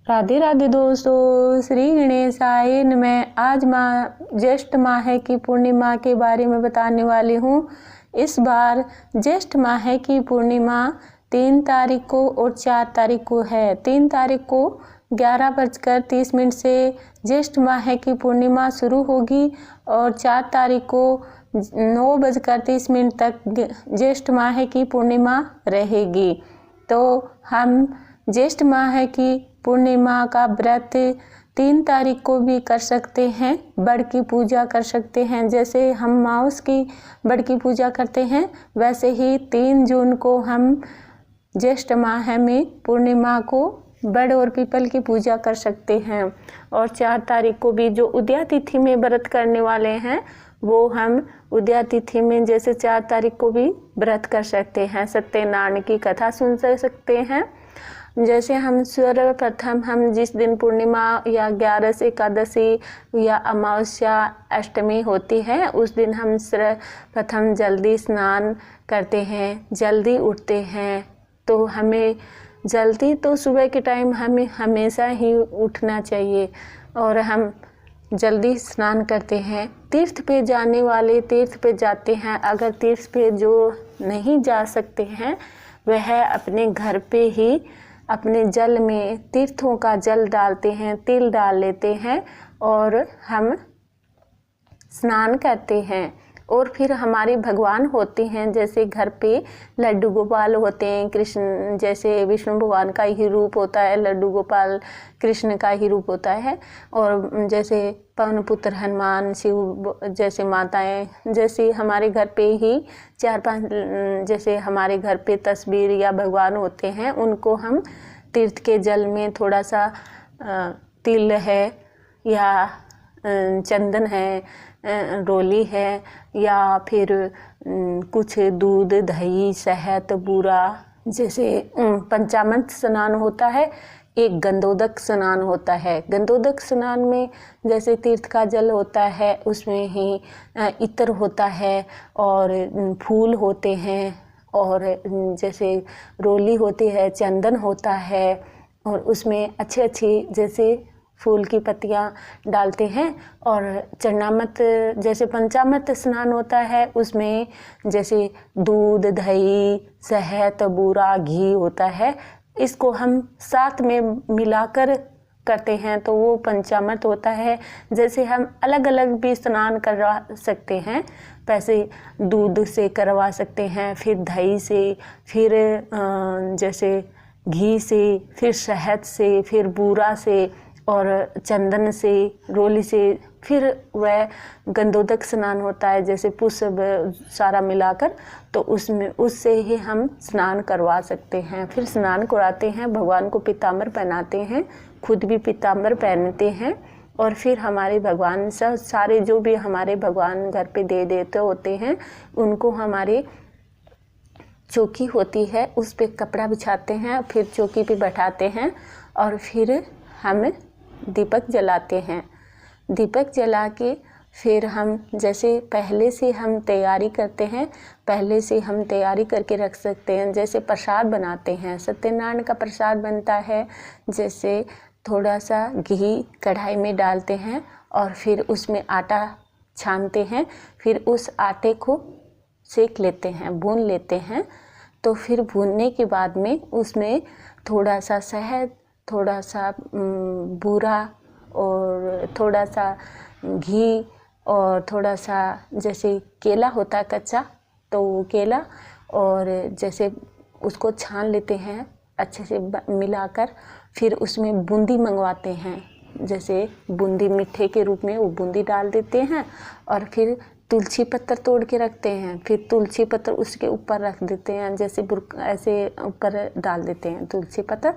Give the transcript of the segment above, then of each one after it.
राधे राधे दोस्तों, श्री गणेशाय नमः। आज ज्येष्ठ माह की पूर्णिमा के बारे में बताने वाली हूँ। इस बार ज्येष्ठ माह की पूर्णिमा 3 तारीख को और 4 तारीख को है। 3 तारीख को 11:30 से ज्येष्ठ माह की पूर्णिमा शुरू होगी और 4 तारीख को 9:30 तक ज्येष्ठ माह की पूर्णिमा रहेगी। तो हम ज्येष्ठ माह की पूर्णिमा का व्रत 3 तारीख को भी कर सकते हैं। बड़ की पूजा कर सकते हैं। जैसे हम माउस की बड़ की पूजा करते हैं, वैसे ही 3 जून को हम ज्येष्ठ माह में पूर्णिमा को बड़ और पीपल की पूजा कर सकते हैं। और 4 तारीख को भी जो उदया तिथि में व्रत करने वाले हैं, वो हम उदया तिथि में जैसे 4 तारीख को भी व्रत कर सकते हैं। सत्यनारायण की कथा सुन सकते हैं। जैसे हम सर्वप्रथम हम जिस दिन पूर्णिमा या 11 एकादशी या अमावस्या अष्टमी होती है, उस दिन हम सर्वप्रथम जल्दी स्नान करते हैं, जल्दी उठते हैं। तो हमें जल्दी तो सुबह के टाइम हमें हमेशा ही उठना चाहिए और हम जल्दी स्नान करते हैं। तीर्थ पे जाने वाले तीर्थ पे जाते हैं। अगर तीर्थ पे जो नहीं जा सकते हैं, वह अपने घर पे ही अपने जल में तीर्थों का जल डालते हैं, तिल डाल लेते हैं और हम स्नान करते हैं। और फिर हमारे भगवान होते हैं, जैसे घर पे लड्डू गोपाल होते हैं। कृष्ण जैसे विष्णु भगवान का ही रूप होता है, लड्डू गोपाल कृष्ण का ही रूप होता है। और जैसे पवन पुत्र हनुमान, शिव जैसे माताएं, जैसे हमारे घर पे ही 4-5 जैसे हमारे घर पे तस्वीर या भगवान होते हैं, उनको हम तीर्थ के जल में थोड़ा सा तिल है या चंदन है, रोली है, या फिर कुछ दूध, दही, शहद, बूरा, जैसे पंचामृत स्नान होता है। एक गंधोदक स्नान होता है। गंधोदक स्नान में जैसे तीर्थ का जल होता है, उसमें ही इत्र होता है और फूल होते हैं, और जैसे रोली होती है, चंदन होता है, और उसमें अच्छी जैसे फूल की पत्तियां डालते हैं। और चरणामृत जैसे पंचामृत स्नान होता है, उसमें जैसे दूध, दही, शहद, बूरा, घी होता है। इसको हम साथ में मिलाकर करते हैं, तो वो पंचामृत होता है। जैसे हम अलग अलग भी स्नान करवा सकते हैं, वैसे दूध से करवा सकते हैं, फिर दही से, फिर जैसे घी से, फिर शहद से, फिर बूरा से, और चंदन से, रोली से, फिर वह गंधोदक स्नान होता है, जैसे पुष्प सारा मिलाकर। तो उसमें उससे ही हम स्नान करवा सकते हैं। फिर स्नान कराते हैं, भगवान को पीताम्बर पहनाते हैं, खुद भी पीताम्बर पहनते हैं। और फिर हमारे भगवान सारे जो भी हमारे भगवान घर पे दे देते होते हैं, उनको हमारे चौकी होती है, उस पे कपड़ा बिछाते हैं, फिर चौकी पे बैठाते हैं और फिर हम दीपक जलाते हैं। दीपक जला के फिर हम जैसे पहले से हम तैयारी करते हैं, पहले से हम तैयारी करके रख सकते हैं। जैसे प्रसाद बनाते हैं, सत्यनारायण का प्रसाद बनता है। जैसे थोड़ा सा घी कढ़ाई में डालते हैं और फिर उसमें आटा छानते हैं, फिर उस आटे को सेक लेते हैं, भून लेते हैं। तो फिर भूनने के बाद में उसमें थोड़ा सा शहद, थोड़ा सा बूरा और थोड़ा सा घी और थोड़ा सा जैसे केला होता है कच्चा, तो वो केला, और जैसे उसको छान लेते हैं अच्छे से मिलाकर। फिर उसमें बूंदी मंगवाते हैं, जैसे बूंदी मीठे के रूप में वो बूंदी डाल देते हैं। और फिर तुलसी पत्तर तोड़ के रखते हैं, फिर तुलसी पत्तर उसके ऊपर रख देते हैं, जैसे ऐसे ऊपर डाल देते हैं तुलसी पत्तर।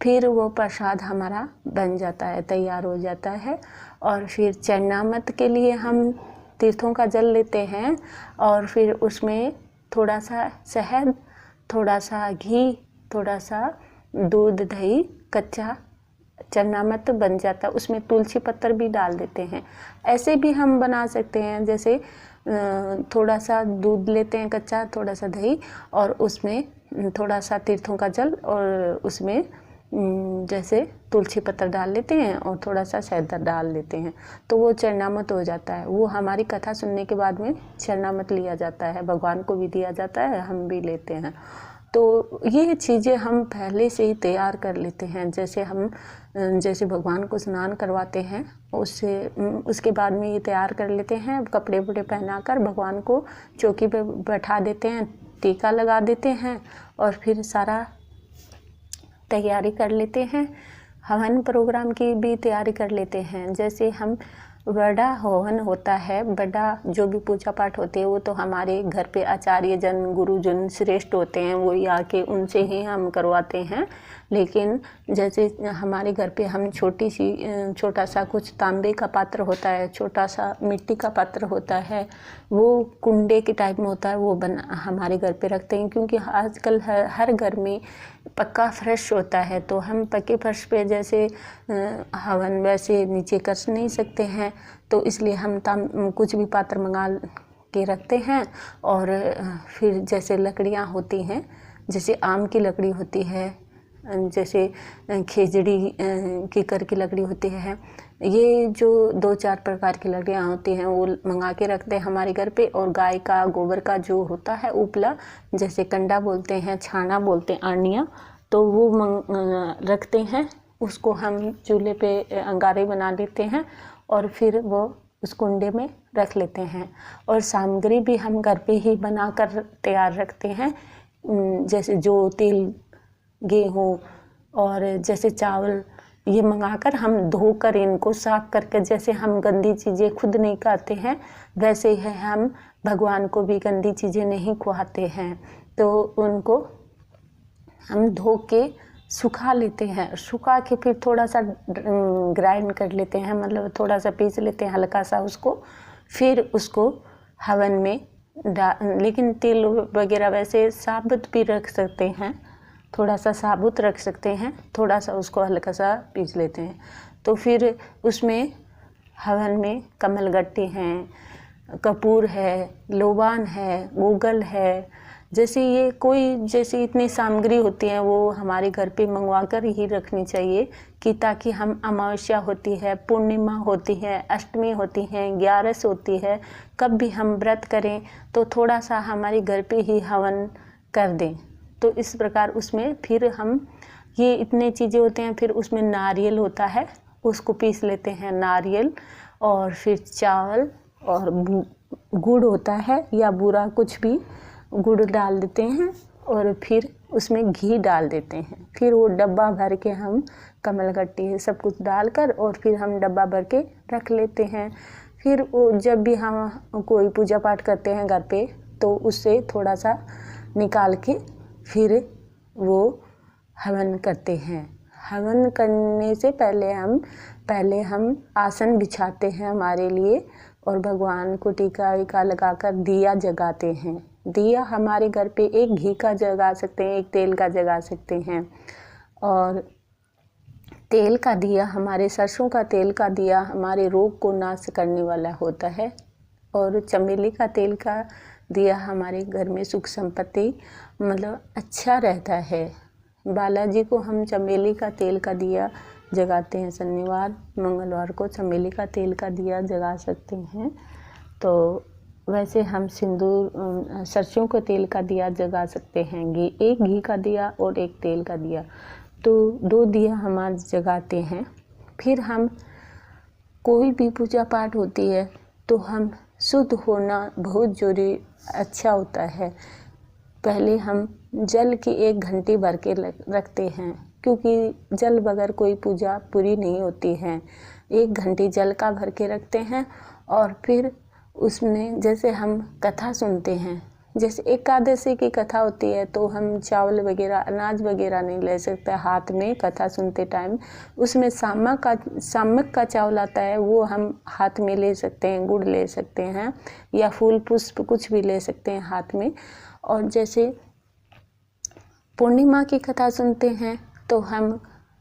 फिर वो प्रसाद हमारा बन जाता है, तैयार हो जाता है। और फिर चरणामृत के लिए हम तीर्थों का जल लेते हैं और फिर उसमें थोड़ा सा शहद, थोड़ा सा घी, थोड़ा सा दूध, दही, कच्चा चरणामृत बन जाता है। उसमें तुलसी पत्तर भी डाल देते हैं। ऐसे भी हम बना सकते हैं, जैसे थोड़ा सा दूध लेते हैं कच्चा, थोड़ा सा दही, और उसमें थोड़ा सा तीर्थों का जल, और उसमें जैसे तुलसी पत्र डाल लेते हैं और थोड़ा सा शहद डाल देते हैं, तो वो चरणामृत हो जाता है। वो हमारी कथा सुनने के बाद में चरणामृत लिया जाता है, भगवान को भी दिया जाता है, हम भी लेते हैं। तो ये चीज़ें हम पहले से ही तैयार कर लेते हैं। जैसे भगवान को स्नान करवाते हैं, उसके बाद में ये तैयार कर लेते हैं, कपड़े वपड़े पहनाकर भगवान को चौकी पे बैठा देते हैं, टीका लगा देते हैं और फिर सारा तैयारी कर लेते हैं। हवन प्रोग्राम की भी तैयारी कर लेते हैं। जैसे हम बड़ा हवन होता है, बड़ा जो भी पूजा पाठ होते हैं, वो तो हमारे घर पे आचार्य जन, गुरुजन श्रेष्ठ होते हैं, वो आके उनसे ही हम करवाते हैं। लेकिन जैसे हमारे घर पे हम छोटा सा कुछ तांबे का पात्र होता है, छोटा सा मिट्टी का पात्र होता है, वो कुंडे के टाइप में होता है, वो हमारे घर पे रखते हैं। क्योंकि आजकल हर घर में पक्का फर्श होता है, तो हम पक्के फर्श पे जैसे हवन वैसे नीचे कर नहीं सकते हैं, तो इसलिए हम कुछ भी पात्र मंगा के रखते हैं। और फिर जैसे लकड़ियाँ होती हैं, जैसे आम की लकड़ी होती है, जैसे खेजड़ी कीकर की लकड़ी होती है, ये जो 2-4 प्रकार की लकड़ियाँ होती हैं वो मंगा के रखते हैं हमारे घर पे। और गाय का गोबर का जो होता है उपला, जैसे कंडा बोलते हैं, छाना बोलते हैं, आनिया, तो वो रखते हैं। उसको हम चूल्हे पे अंगारे बना लेते हैं और फिर वो उस कुंडे में रख लेते हैं। और सामग्री भी हम घर पे ही बनाकर तैयार रखते हैं, जैसे जो तिल, गेहूँ और जैसे चावल, ये मंगाकर हम धोकर इनको साफ करके, जैसे हम गंदी चीज़ें खुद नहीं खाते हैं, वैसे ही हम भगवान को भी गंदी चीज़ें नहीं खुआते हैं। तो उनको हम धो के सुखा लेते हैं, सुखा के फिर थोड़ा सा ग्राइंड कर लेते हैं, मतलब थोड़ा सा पीस लेते हैं हल्का सा उसको, फिर उसको हवन में लेकिन तिल वगैरह वैसे साबुत भी रख सकते हैं, थोड़ा सा साबुत रख सकते हैं, थोड़ा सा उसको हल्का सा पीस लेते हैं। तो फिर उसमें हवन में कमलगट्टी हैं, कपूर है, लोबान है, गूगल है, जैसे ये कोई जैसे इतनी सामग्री होती है वो हमारे घर पे मंगवा कर ही रखनी चाहिए, कि ताकि हम अमावस्या होती है, पूर्णिमा होती है, अष्टमी होती है, 11 होती है, कब भी हम व्रत करें तो थोड़ा सा हमारे घर पे ही हवन कर दें। तो इस प्रकार उसमें फिर हम ये इतने चीज़ें होते हैं। फिर उसमें नारियल होता है, उसको पीस लेते हैं, नारियल, और फिर चावल और गुड़ होता है या बूरा कुछ भी, गुड़ डाल देते हैं और फिर उसमें घी डाल देते हैं। फिर वो डब्बा भर के हम कमलगट्टी सब कुछ डालकर और फिर हम डब्बा भर के रख लेते हैं। फिर वो जब भी हम कोई पूजा पाठ करते हैं घर पे, तो उससे थोड़ा सा निकाल के फिर वो हवन करते हैं। हवन करने से पहले हम आसन बिछाते हैं हमारे लिए, और भगवान को टीका वीका लगाकर दिया जगाते हैं। दिया हमारे घर पे एक घी का जगा सकते हैं, एक तेल का जगा सकते हैं। और तेल का दिया, हमारे सरसों का तेल का दिया हमारे रोग को नाश करने वाला होता है। और चमेली का तेल का दिया हमारे घर में सुख संपत्ति मतलब अच्छा रहता है। बालाजी को हम चमेली का तेल का दिया जगाते हैं, शनिवार मंगलवार को चमेली का तेल का दिया जगा सकते हैं। तो वैसे हम सिंदूर सरसों के तेल का दिया जगा सकते हैं, एक घी का दिया और एक तेल का दिया, तो 2 दिया हम आज जगाते हैं। फिर हम कोई भी पूजा पाठ होती है तो हम शुद्ध होना बहुत जरूरी अच्छा होता है। पहले हम जल की 1 घंटी भर के रखते हैं, क्योंकि जल बगैर कोई पूजा पूरी नहीं होती है। 1 घंटी जल का भर के रखते हैं और फिर उसमें जैसे हम कथा सुनते हैं, जैसे एकादशी की कथा होती है तो हम चावल वगैरह अनाज वगैरह नहीं ले सकते हाथ में कथा सुनते टाइम। उसमें सामक का चावल आता है, वो हम हाथ में ले सकते हैं, गुड़ ले सकते हैं या फूल पुष्प कुछ भी ले सकते हैं हाथ में। और जैसे पूर्णिमा की कथा सुनते हैं तो हम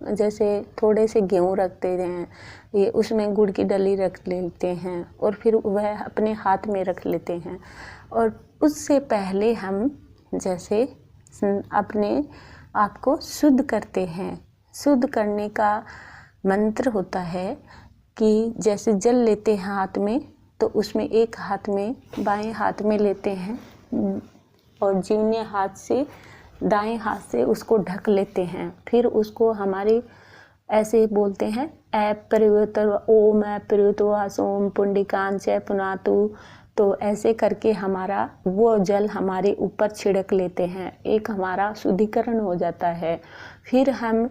जैसे थोड़े से गेहूँ रखते हैं, ये उसमें गुड़ की डली रख लेते हैं और फिर वह अपने हाथ में रख लेते हैं। और उससे पहले हम जैसे अपने आप को शुद्ध करते हैं, शुद्ध करने का मंत्र होता है कि जैसे जल लेते हैं हाथ में, तो उसमें एक हाथ में बाएं हाथ में लेते हैं और जीवने हाथ से दाएं हाथ से उसको ढक लेते हैं। फिर उसको हमारे ऐसे बोलते हैं ओम प्रयुतो सोम पुंडिकान च पुनातु। तो ऐसे करके हमारा वो जल हमारे ऊपर छिड़क लेते हैं, एक हमारा शुद्धिकरण हो जाता है। फिर हम